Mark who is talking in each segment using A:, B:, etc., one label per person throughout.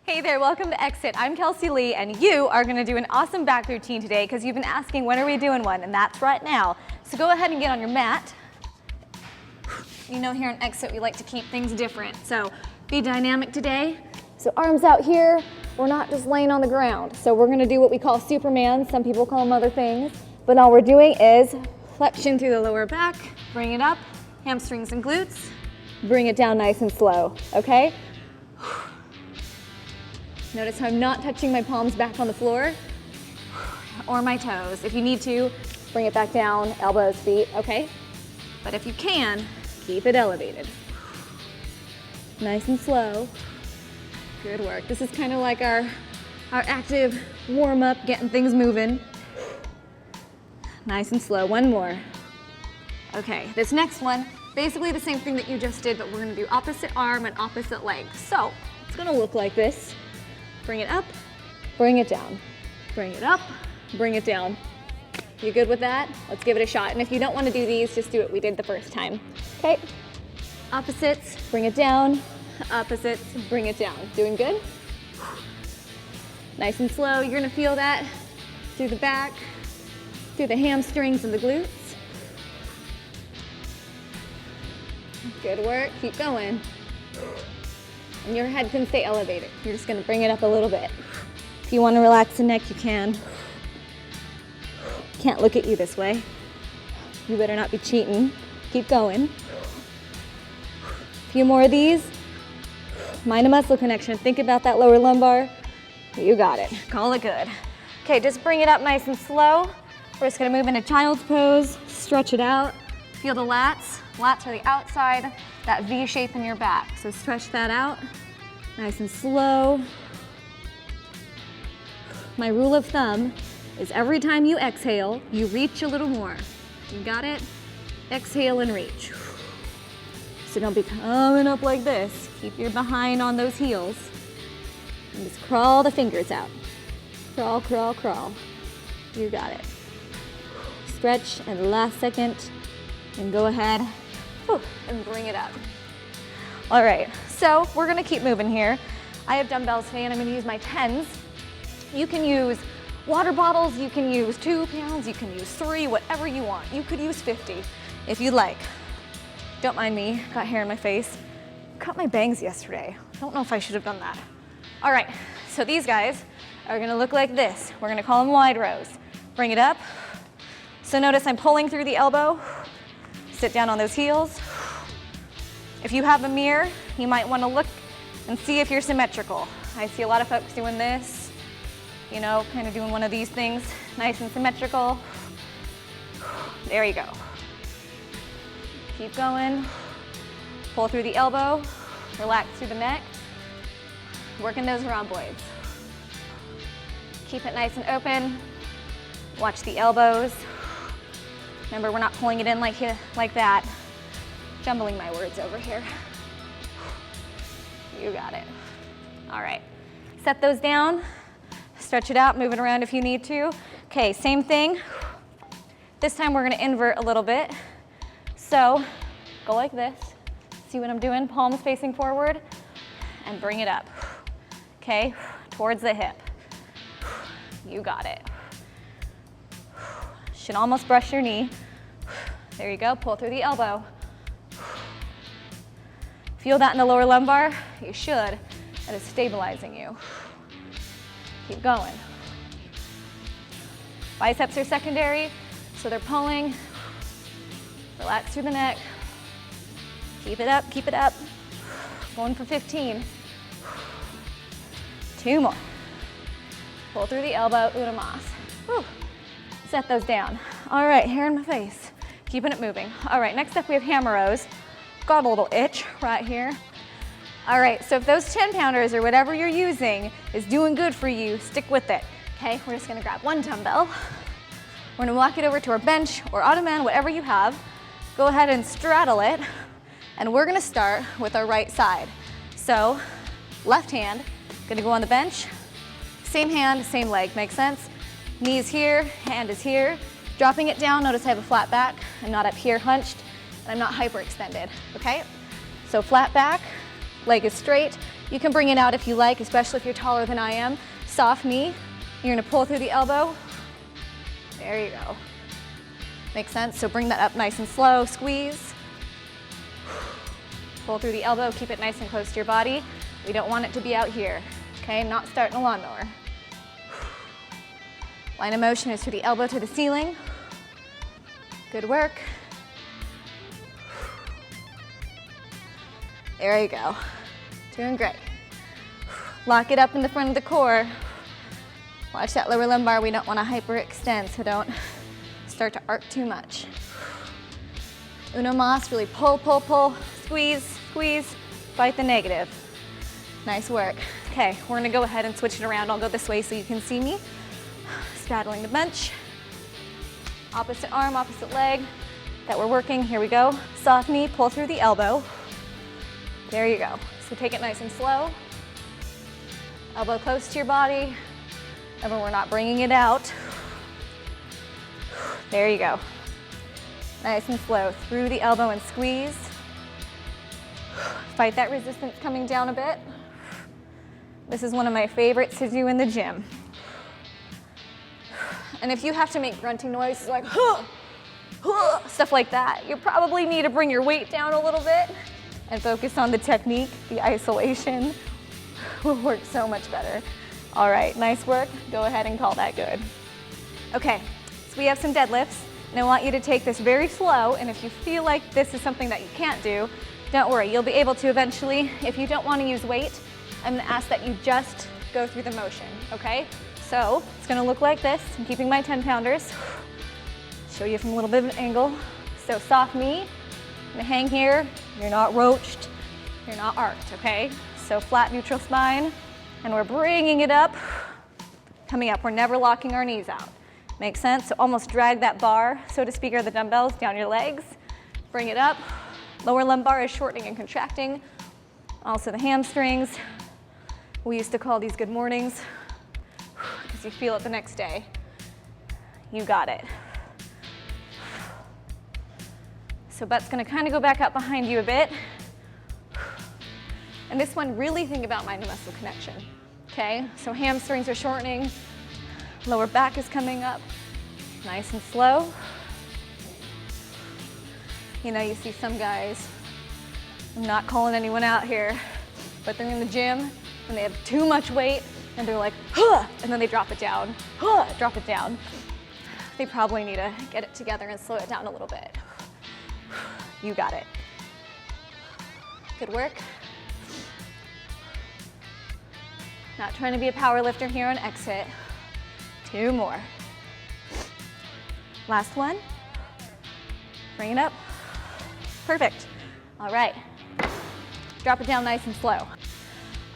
A: Hey there, welcome to XFIT. I'm Kelsey Lee, and you are gonna do an awesome back routine today because you've been asking when are we doing one, and that's right now. So go ahead and get on your mat. You know here in XFIT we like to keep things different, so be dynamic today. So arms out here, we're not just laying on the ground. So we're gonna do what we call Superman, some people call them other things, but all we're doing is flexion through the lower back, bring it up, hamstrings and glutes, bring it down nice and slow, okay? Notice how I'm not touching my palms back on the floor or my toes. If you need to, bring it back down, elbows, feet, okay? But if you can, keep it elevated. Nice and slow. Good work. This is kind of like our active warm-up, getting things moving. Nice and slow. One more. Okay, this next one, basically the same thing that you just did, but we're gonna do opposite arm and opposite leg. So it's gonna look like this. Bring it up, bring it down. Bring it up, bring it down. You good with that? Let's give it a shot. And if you don't want to do these, just do what we did the first time. Okay? Opposites, bring it down. Opposites, bring it down. Doing good? Nice and slow. You're gonna feel that through the back, through the hamstrings and the glutes. Good work, keep going. And your head can stay elevated. You're just gonna bring it up a little bit. If you wanna relax the neck, you can. Can't look at you this way. You better not be cheating. Keep going. A few more of these. Mind a muscle connection. Think about that lower lumbar. You got it. Call it good. Okay, just bring it up nice and slow. We're just gonna move into child's pose. Stretch it out. Feel the lats. Lats are the outside, that V shape in your back. So stretch that out, nice and slow. My rule of thumb is every time you exhale, you reach a little more. You got it? Exhale and reach. So don't be coming up like this. Keep your behind on those heels. And just crawl the fingers out. Crawl, crawl, crawl. You got it. Stretch and the last second, and go ahead. And bring it up. All right, so we're gonna keep moving here. I have dumbbells today and I'm gonna use my 10s. You can use water bottles, you can use 2 pounds, you can use 3, whatever you want. You could use 50 if you'd like. Don't mind me, got hair in my face. Cut my bangs yesterday. Don't know if I should have done that. All right, so these guys are gonna look like this. We're gonna call them wide rows. Bring it up. So notice I'm pulling through the elbow. Sit down on those heels. If you have a mirror, you might want to look and see if you're symmetrical. I see a lot of folks doing this, you know, kind of doing one of these things, nice and symmetrical. There you go. Keep going. Pull through the elbow, relax through the neck, working those rhomboids. Keep it nice and open. Watch the elbows. Remember, we're not pulling it in like that. Jumbling my words over here. You got it. All right, set those down. Stretch it out, move it around if you need to. Okay, same thing. This time we're gonna invert a little bit. So, go like this. See what I'm doing? Palms facing forward, and bring it up. Okay, towards the hip. You got it. Should almost brush your knee. There you go, pull through the elbow. Feel that in the lower lumbar? You should. That is stabilizing you. Keep going. Biceps are secondary, so they're pulling. Relax through the neck. Keep it up, keep it up. Going for 15. 2 more. Pull through the elbow, Udamas. Whew. Set those down. All right, hair in my face. Keeping it moving. All right, next up we have hammer rows. Got a little itch right here. All right, so if those 10 pounders or whatever you're using is doing good for you, stick with it. Okay, we're just gonna grab 1 dumbbell. We're gonna walk it over to our bench or ottoman, whatever you have. Go ahead and straddle it, and we're gonna start with our right side. So, left hand, gonna go on the bench. Same hand, same leg, make sense? Knees here, hand is here. Dropping it down, notice I have a flat back. I'm not up here hunched, and I'm not hyperextended, okay? So flat back, leg is straight, You can bring it out if you like, especially if you're taller than I am. Soft knee. You're gonna pull through the elbow. There you go. Makes sense? So bring that up nice and slow, squeeze. Pull through the elbow, keep it nice and close to your body. We don't want it to be out here, okay? Not starting a lawnmower. Line of motion is through the elbow to the ceiling. Good work. There you go. Doing great. Lock it up in the front of the core. Watch that lower lumbar. We don't want to hyperextend, so don't start to arc too much. Uno mas, really pull, pull, pull, squeeze, squeeze, fight the negative. Nice work. Okay, we're gonna go ahead and switch it around. I'll go this way so you can see me. Straddling the bench. Opposite arm, opposite leg that we're working. Here we go. Soft knee, pull through the elbow. There you go. So take it nice and slow. Elbow close to your body. Remember, we're not bringing it out. There you go. Nice and slow. Through the elbow and squeeze. Fight that resistance coming down a bit. This is one of my favorites to do in the gym. And if you have to make grunting noises like stuff like that, you probably need to bring your weight down a little bit and focus on the technique. The isolation will work so much better. All right, nice work. Go ahead and call that good. Okay, so we have some deadlifts, and I want you to take this very slow, and if you feel like this is something that you can't do, don't worry, you'll be able to eventually. If you don't want to use weight, I'm gonna ask that you just go through the motion, okay? So it's gonna look like this. I'm keeping my 10-pounders. Show you from a little bit of an angle. So soft knee, I'm gonna hang here. You're not roached, you're not arched, okay? So flat neutral spine, and we're bringing it up, coming up. We're never locking our knees out. Makes sense? So almost drag that bar, so to speak, or the dumbbells down your legs. Bring it up. Lower lumbar is shortening and contracting. Also the hamstrings. We used to call these good mornings because you feel it the next day. You got it. So butt's gonna kind of go back up behind you a bit. And this one, really think about mind-to-muscle connection, okay? So hamstrings are shortening, lower back is coming up, nice and slow. You know, you see some guys, I'm not calling anyone out here, but they're in the gym and they have too much weight and they're like, huh, and then they drop it down, huh, drop it down. They probably need to get it together and slow it down a little bit. You got it. Good work. Not trying to be a power lifter here on XFIT. 2 more. Last one. Bring it up. Perfect. All right. Drop it down nice and slow.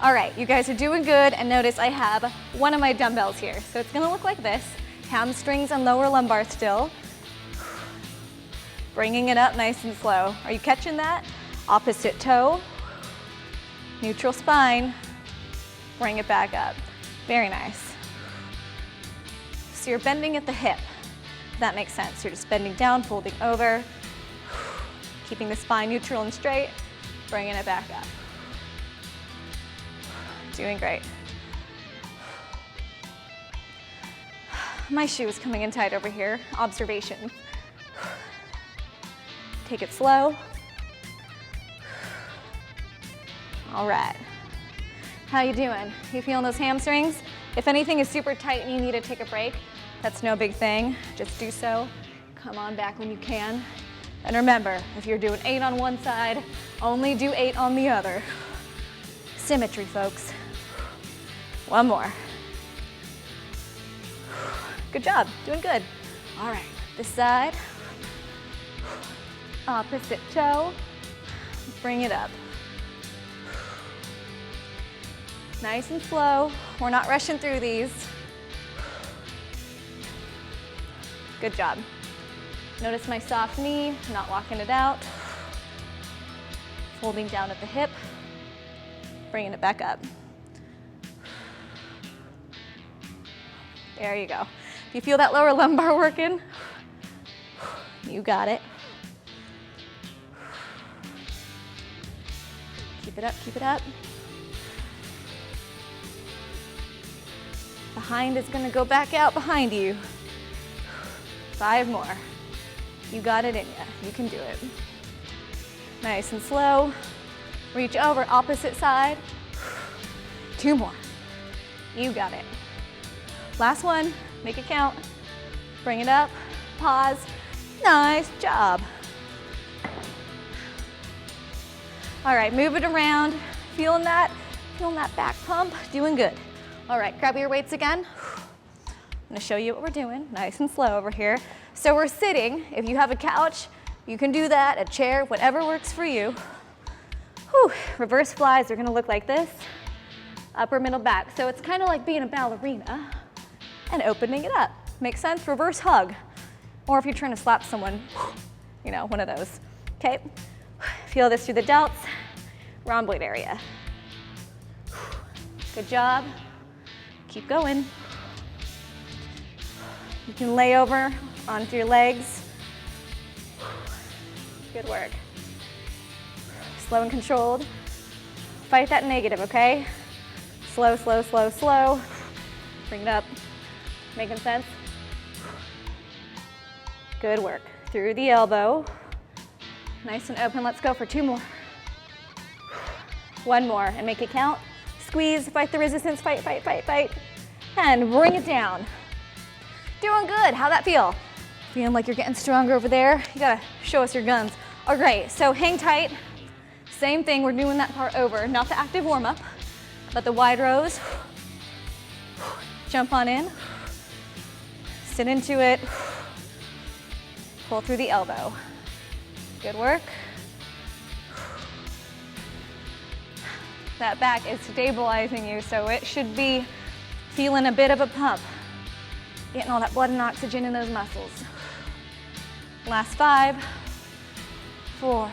A: All right, you guys are doing good, and notice I have one of my dumbbells here. So it's gonna look like this. Hamstrings and lower lumbar still. Bringing it up nice and slow. Are you catching that? Opposite toe. Neutral spine. Bring it back up. Very nice. So you're bending at the hip, if that makes sense. You're just bending down, folding over, keeping the spine neutral and straight, bringing it back up. Doing great. My shoe is coming in tight over here. Observation. Take it slow. All right. How you doing? You feeling those hamstrings? If anything is super tight and you need to take a break, that's no big thing. Just do so. Come on back when you can. And remember, if you're doing 8 on one side, only do 8 on the other. Symmetry, folks. One more. Good job, doing good. All right, this side. Opposite toe. Bring it up. Nice and slow. We're not rushing through these. Good job. Notice my soft knee, not locking it out. Folding down at the hip. Bringing it back up. There you go. If you feel that lower lumbar working, you got it. Keep it up, keep it up. Behind is gonna go back out behind you. 5 more. You got it in ya. You can do it. Nice and slow. Reach over, opposite side. 2 more. You got it. Last one, make it count. Bring it up, pause. Nice job. All right, move it around. Feeling that back pump, doing good. All right, grab your weights again. I'm gonna show you what we're doing, nice and slow over here. So we're sitting. If you have a couch, you can do that, a chair, whatever works for you. Whew. Reverse flies are gonna look like this, upper, middle, back. So it's kind of like being a ballerina and opening it up. Makes sense? Reverse hug. Or if you're trying to slap someone, you know, one of those. Okay, feel this through the delts, rhomboid area. Good job. Keep going. You can lay over onto your legs. Good work. Slow and controlled. Fight that negative, okay? Slow, slow, slow, slow. Bring it up. Making sense? Good work. Through the elbow. Nice and open. Let's go for 2 more. 1 more and make it count. Squeeze, fight the resistance, fight, fight, fight, fight. And bring it down. Doing good. How'd that feel? Feeling like you're getting stronger over there? You gotta show us your guns. All right, so hang tight. Same thing, we're doing that part over. Not the active warm-up, but the wide rows. Jump on in. Sit into it. Pull through the elbow. Good work. That back is stabilizing you, so it should be feeling a bit of a pump. Getting all that blood and oxygen in those muscles. Last 5, 4,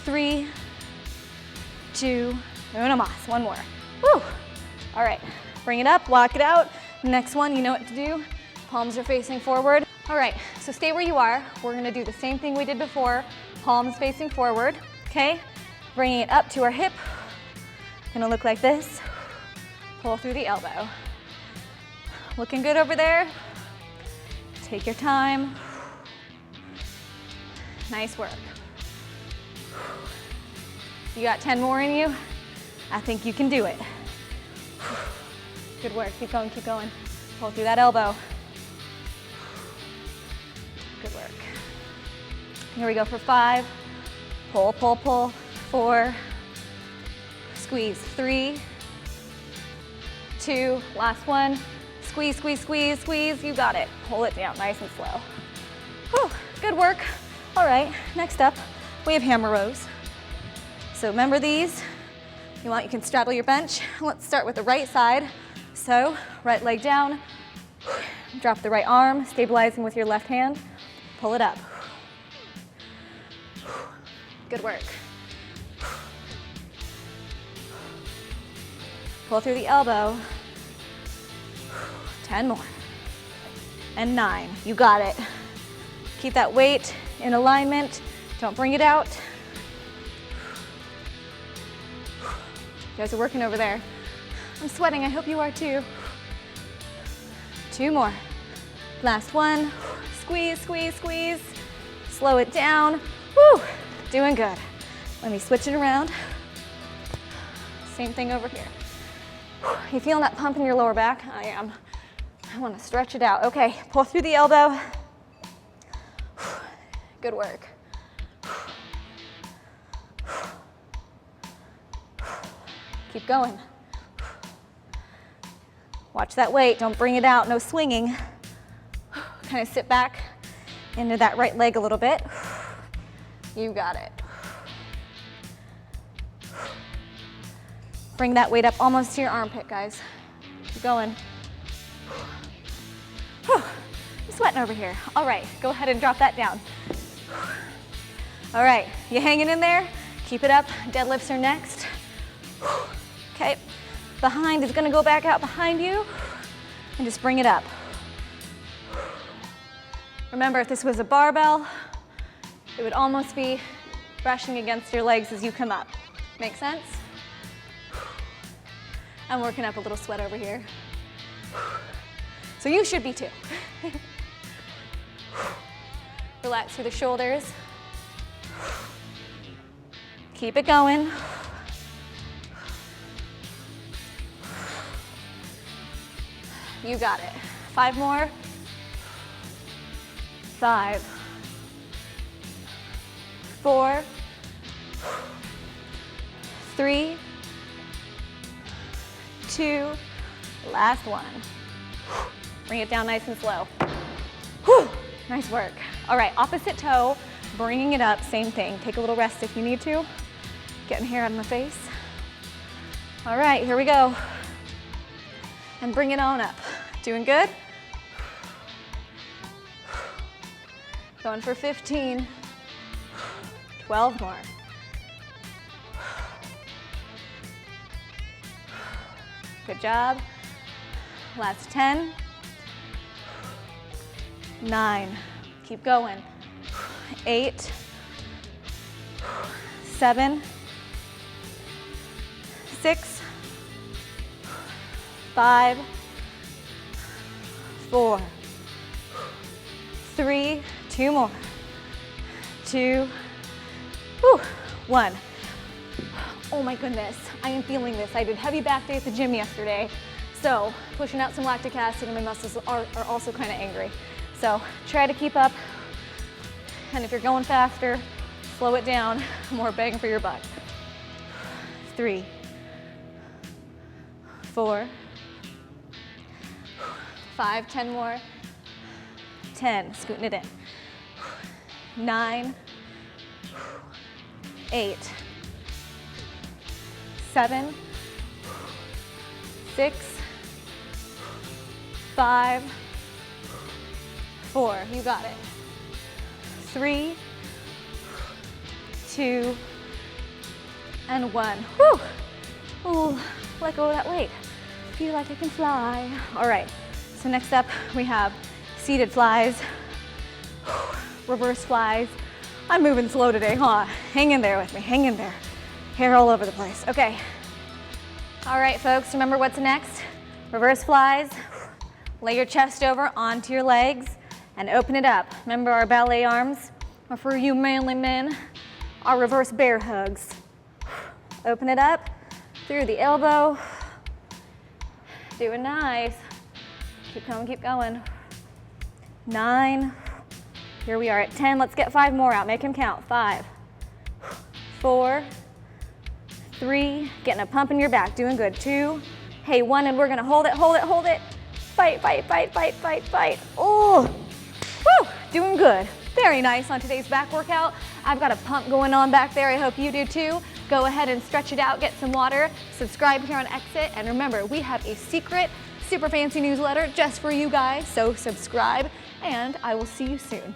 A: 3, 2, uno mas. 1 more. Woo! All right, bring it up, walk it out. Next one, you know what to do. Palms are facing forward. All right, so stay where you are. We're gonna do the same thing we did before. Palms facing forward, okay? Bringing it up to our hip. Gonna look like this. Pull through the elbow. Looking good over there. Take your time. Nice work. You got 10 more in you? I think you can do it. Good work, keep going, keep going. Pull through that elbow. Good work. Here we go for 5. Pull, pull, pull. 4. Squeeze. 3, 2, last one. Squeeze, squeeze, squeeze, squeeze. You got it. Pull it down nice and slow. Whew, good work. All right, next up, we have hammer rows. So remember these. You can straddle your bench. Let's start with the right side. So right leg down, drop the right arm, stabilizing with your left hand. Pull it up. Good work. Pull through the elbow. 10 more. And 9. You got it. Keep that weight in alignment. Don't bring it out. You guys are working over there. I'm sweating. I hope you are too. 2 more. Last one. Squeeze, squeeze, squeeze. Slow it down. Woo! Doing good. Let me switch it around. Same thing over here. You feeling that pump in your lower back? I am. I want to stretch it out. Okay, pull through the elbow. Good work. Keep going. Watch that weight. Don't bring it out. No swinging. Kind of sit back into that right leg a little bit. You got it. Bring that weight up almost to your armpit, guys. Keep going. I'm sweating over here. All right, go ahead and drop that down. All right, you hanging in there? Keep it up. Deadlifts are next. Okay, behind is gonna go back out behind you and just bring it up. Remember, if this was a barbell, it would almost be brushing against your legs as you come up. Make sense? I'm working up a little sweat over here. So you should be too. Relax through the shoulders. Keep it going. You got it. 5 more. 5, 4, 3, 2, last one. Bring it down nice and slow. Whew, nice work. All right, opposite toe, bringing it up, same thing. Take a little rest if you need to. Getting hair out of my face. All right, here we go. And bring it on up. Doing good? Going for 15. 12 more. Good job. Last 10. 9. Keep going. 8. 7. 6. 5. 4. 3. 2 more. 2. 1. Oh my goodness, I am feeling this. I did heavy back day at the gym yesterday, so pushing out some lactic acid and my muscles are also kind of angry. So try to keep up, and if you're going faster, slow it down. More bang for your buck. 3, 4, 5, 10 more. 10, scooting it in. 9, 8, 7, 6, 5, 4, you got it. 3, 2, and 1. Whew. Ooh, let go of that weight. Feel like I can fly. All right, so next up we have seated flies, reverse flies. I'm moving slow today, huh? Hang in there with me, hang in there. Hair all over the place. Okay. All right, folks, remember what's next? Reverse flies. Lay your chest over onto your legs and open it up. Remember our ballet arms, or for you manly men, our reverse bear hugs. Open it up through the elbow. Doing nice. Keep going, keep going. 9. Here we are at 10. Let's get 5 more out. Make them count. 5, 4, 3. Getting a pump in your back. Doing good. 2. Hey, 1, and we're gonna hold it, hold it, hold it. Fight, fight, fight, fight, fight, fight. Oh, woo, doing good. Very nice on today's back workout. I've got a pump going on back there. I hope you do too. Go ahead and stretch it out, get some water. Subscribe here on XFIT, and remember, we have a secret, super fancy newsletter just for you guys, so subscribe, and I will see you soon.